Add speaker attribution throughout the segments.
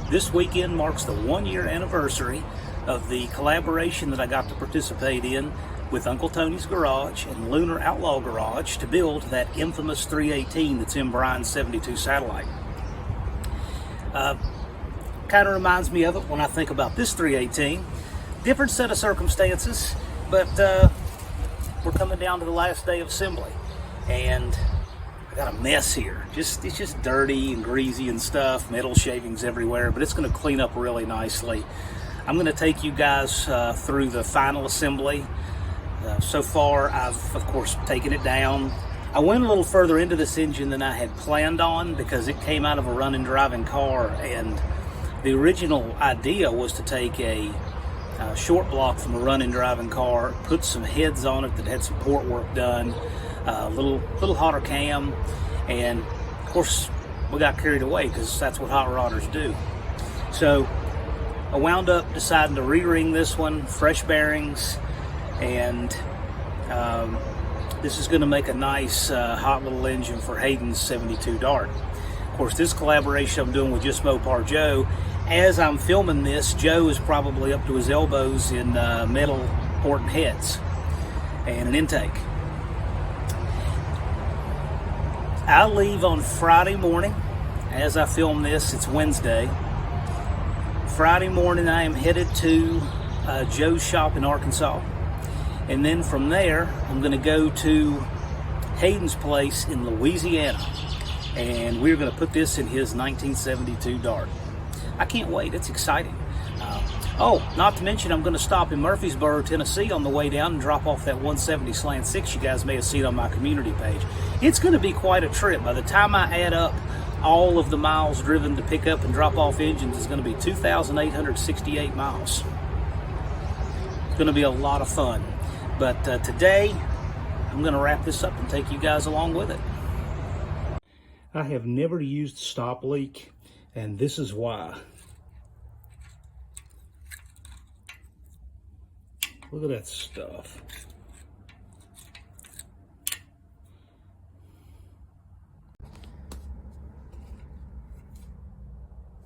Speaker 1: This weekend marks the 1-year anniversary of the collaboration that I got to participate in with Uncle Tony's Garage and Lunar Outlaw Garage to build that infamous 318 that's in Brian's 72 satellite. Kind of reminds me of it when I think about this 318. Different set of circumstances, but we're coming down to the last day of assembly, and I got a mess here. It's just dirty and greasy and stuff, metal shavings everywhere, but it's going to clean up really nicely. I'm going to take you guys through the final assembly. So far, I've of course taken it down. I went a little further into this engine than I had planned on because it came out of a running driving car, and the original idea was to take a short block from a running driving car, put some heads on it that had some port work done, a little hotter cam, and of course we got carried away because that's what hot rodders do. So I wound up deciding to re-ring this one, fresh bearings, and this is going to make a nice hot little engine for Hayden's 72 Dart. Of course, this collaboration I'm doing with JustMoparJoe. As I'm filming this, Joe is probably up to his elbows in metal port and heads and an intake. I leave on Friday morning. As I film this, it's Wednesday. Friday morning, I am headed to Joe's shop in Arkansas. And then from there, I'm going to go to Hayden's place in Louisiana. And we're going to put this in his 1972 Dart. I can't wait. It's exciting. Not to mention, I'm going to stop in Murfreesboro, Tennessee on the way down and drop off that 170 slant 6 you guys may have seen on my community page. It's going to be quite a trip. By the time I add up all of the miles driven to pick up and drop off engines, it's going to be 2,868 miles. It's going to be a lot of fun. But today, I'm going to wrap this up and take you guys along with it. I have never used stop leak, and this is why. Look at that stuff.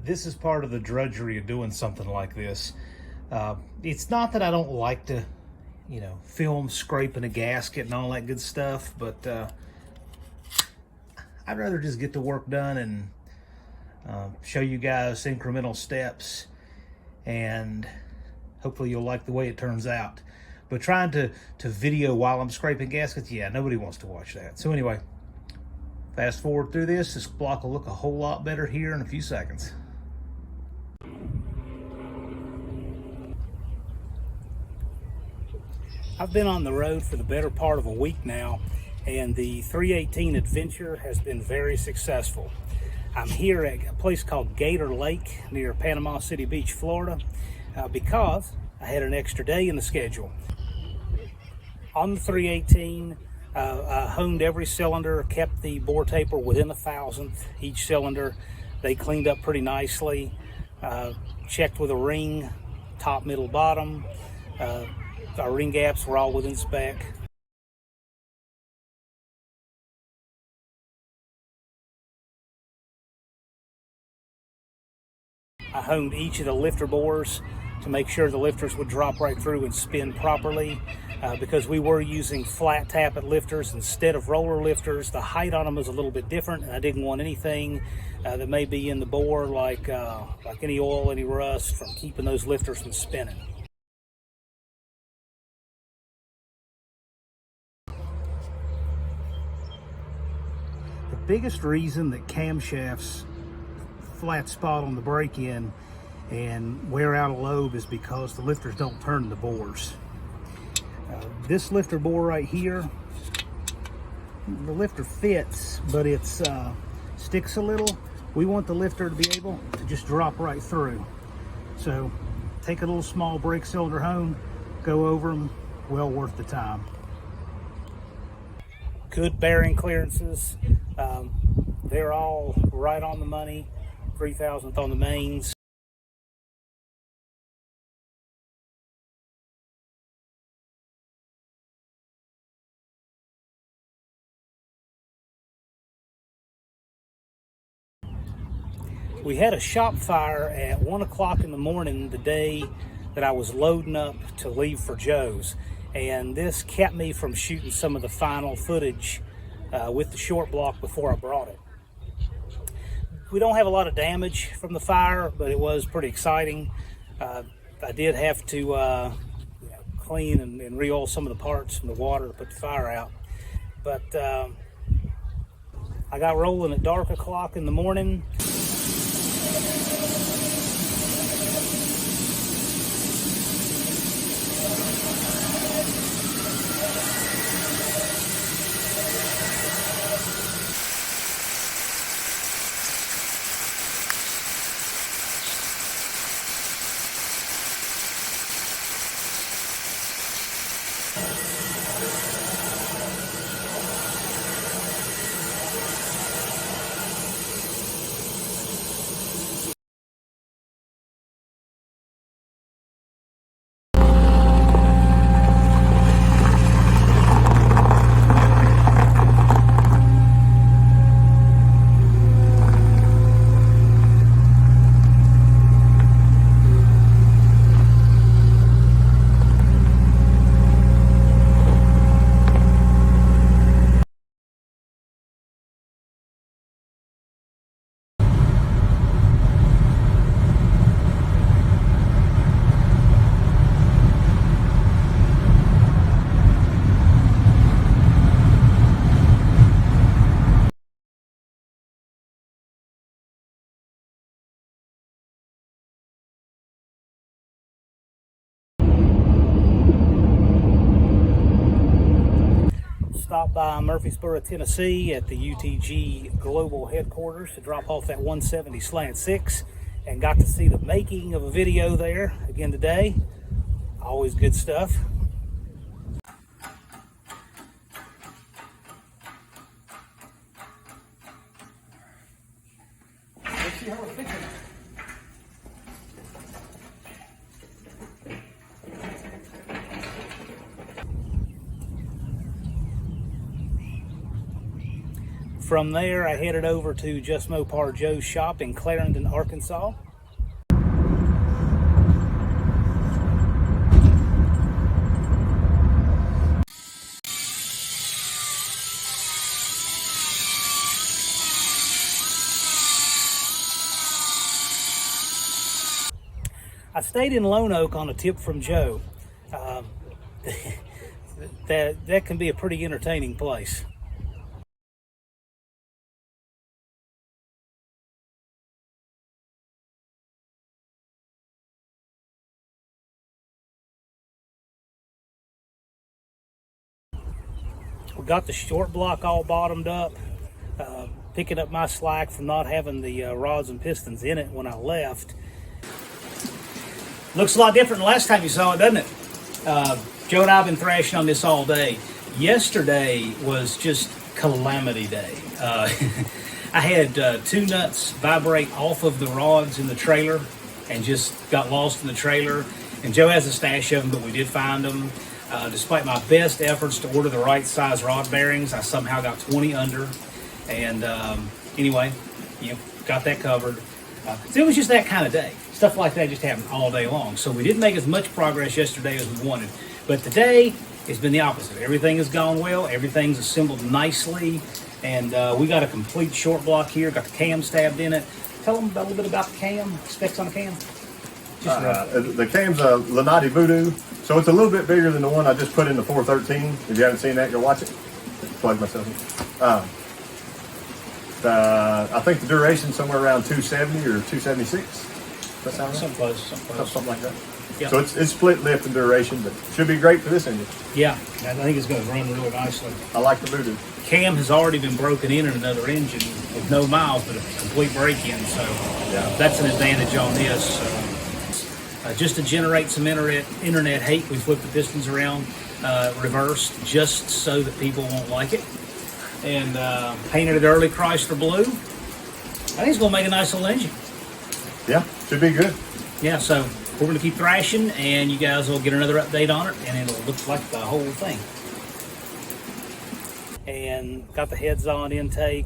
Speaker 1: This is part of the drudgery of doing something like this. It's not that I don't like to, film scraping a gasket and all that good stuff, but I'd rather just get the work done and show you guys incremental steps, and hopefully you'll like the way it turns out. But trying to video while I'm scraping gaskets, yeah, nobody wants to watch that. So anyway, fast forward through this block will look a whole lot better here in a few seconds. I've been on the road for the better part of a week now, and the 318 adventure has been very successful. I'm here at a place called Gator Lake near Panama City Beach, Florida, because I had an extra day in the schedule. On the 318, I honed every cylinder, kept the bore taper within 1,000th each cylinder. They cleaned up pretty nicely. Checked with a ring, top, middle, bottom. Our ring gaps were all within spec. I honed each of the lifter bores to make sure the lifters would drop right through and spin properly, because we were using flat tappet lifters instead of roller lifters. The height on them was a little bit different, and I didn't want anything that may be in the bore, like any oil, any rust, from keeping those lifters from spinning. The biggest reason that camshafts flat spot on the break-in and wear out a lobe is because the lifters don't turn the bores. This lifter bore right here, the lifter fits, but it's sticks a little. We want the lifter to be able to just drop right through. So take a little small brake cylinder hone, go over them, well worth the time. Good bearing clearances. They're all right on the money, 3,000th on the mains. We had a shop fire at 1 o'clock in the morning the day that I was loading up to leave for Joe's, and this kept me from shooting some of the final footage with the short block before I brought it. We don't have a lot of damage from the fire, but it was pretty exciting. I did have to clean and re-oil some of the parts from the water to put the fire out. But I got rolling at dark o'clock in the morning. Stopped by Murfreesboro, Tennessee at the UTG Global Headquarters to drop off that 170 slant 6 and got to see the making of a video there again today. Always good stuff. Let's see how we're fixing it. From there, I headed over to JustMoparJoe's shop in Clarendon, Arkansas. I stayed in Lone Oak on a tip from Joe. That can be a pretty entertaining place. We got the short block all bottomed up, picking up my slack from not having the rods and pistons in it when I left. Looks a lot different than last time you saw it, doesn't it? Joe and I have been thrashing on this all day. Yesterday was just calamity day. I had 2 nuts vibrate off of the rods in the trailer and just got lost in the trailer. And Joe has a stash of them, but we did find them. Despite my best efforts to order the right size rod bearings, I somehow got 20 under. And anyway, got that covered. So it was just that kind of day. Stuff like that just happened all day long. So we didn't make as much progress yesterday as we wanted. But today, it's been the opposite. Everything has gone well. Everything's assembled nicely. And we got a complete short block here. Got the cam stabbed in it. Tell them a little bit about the cam, specs on the cam.
Speaker 2: The cam's a Lanati Voodoo, so it's a little bit bigger than the one I just put in the 413. If you haven't seen that, go watch it. Plug myself in. I think the duration's somewhere around 270 or 276. Does that sound right? Something like that. Yep. So it's split lift and duration, but should be great for this engine.
Speaker 1: Yeah, I think it's going to run really nicely.
Speaker 2: I like the Voodoo.
Speaker 1: Cam has already been broken in another engine with no miles, but a complete break-in, so that's an advantage on this. Just to generate some internet hate, we flipped the pistons around reversed just so that people won't like it. And painted it early Chrysler blue. I think it's going to make a nice little engine.
Speaker 2: Yeah, should be good.
Speaker 1: Yeah, so we're going to keep thrashing, and you guys will get another update on it, and it'll look like the whole thing. And got the heads on intake.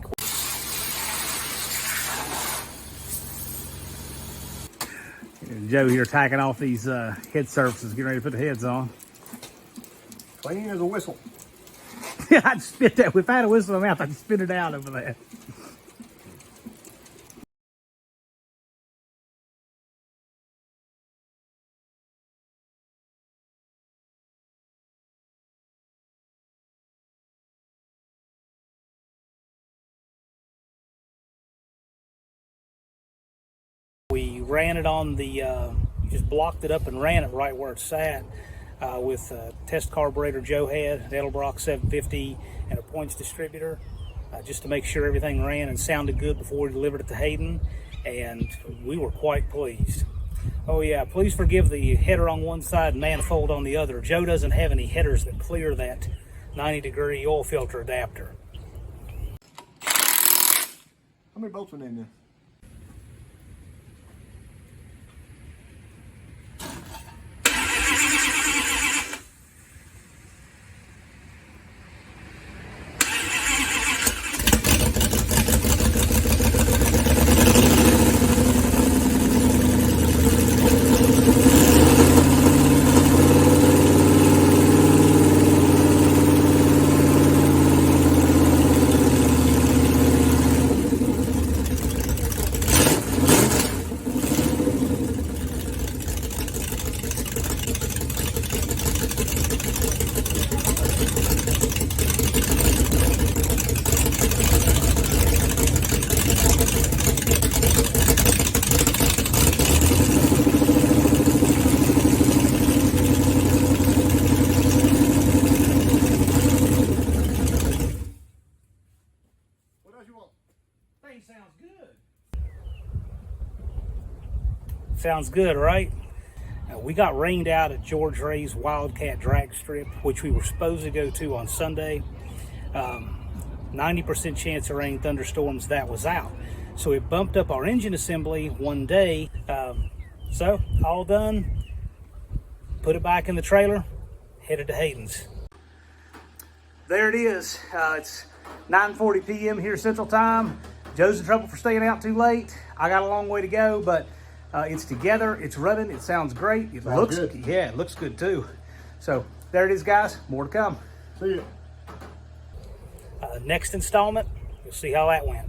Speaker 1: Joe here tacking off these head surfaces, getting ready to put the heads on.
Speaker 2: Clean as a whistle.
Speaker 1: Yeah, I'd spit that. If I had a whistle in my mouth, I'd spit it out over there. We ran it on the, just blocked it up and ran it right where it sat with a test carburetor Joe had, an Edelbrock 750 and a points distributor, just to make sure everything ran and sounded good before we delivered it to Hayden, and we were quite pleased. Oh yeah, please forgive the header on one side and manifold on the other. Joe doesn't have any headers that clear that 90-degree oil filter adapter.
Speaker 2: How many bolts went in there?
Speaker 1: Sounds good. Sounds good, right? We got rained out at George Ray's Wildcat Drag Strip, which we were supposed to go to on Sunday. 90% chance of rain, thunderstorms, that was out. So it bumped up our engine assembly one day. So all done, put it back in the trailer, headed to Hayden's. There it is. It's 9:40 p.m. here Central Time. Joe's in trouble for staying out too late. I got a long way to go, but it's together, it's running, it sounds great. It looks good. Yeah, it looks good too. So there it is, guys. More to come.
Speaker 2: See ya.
Speaker 1: Next installment, you'll see how that went.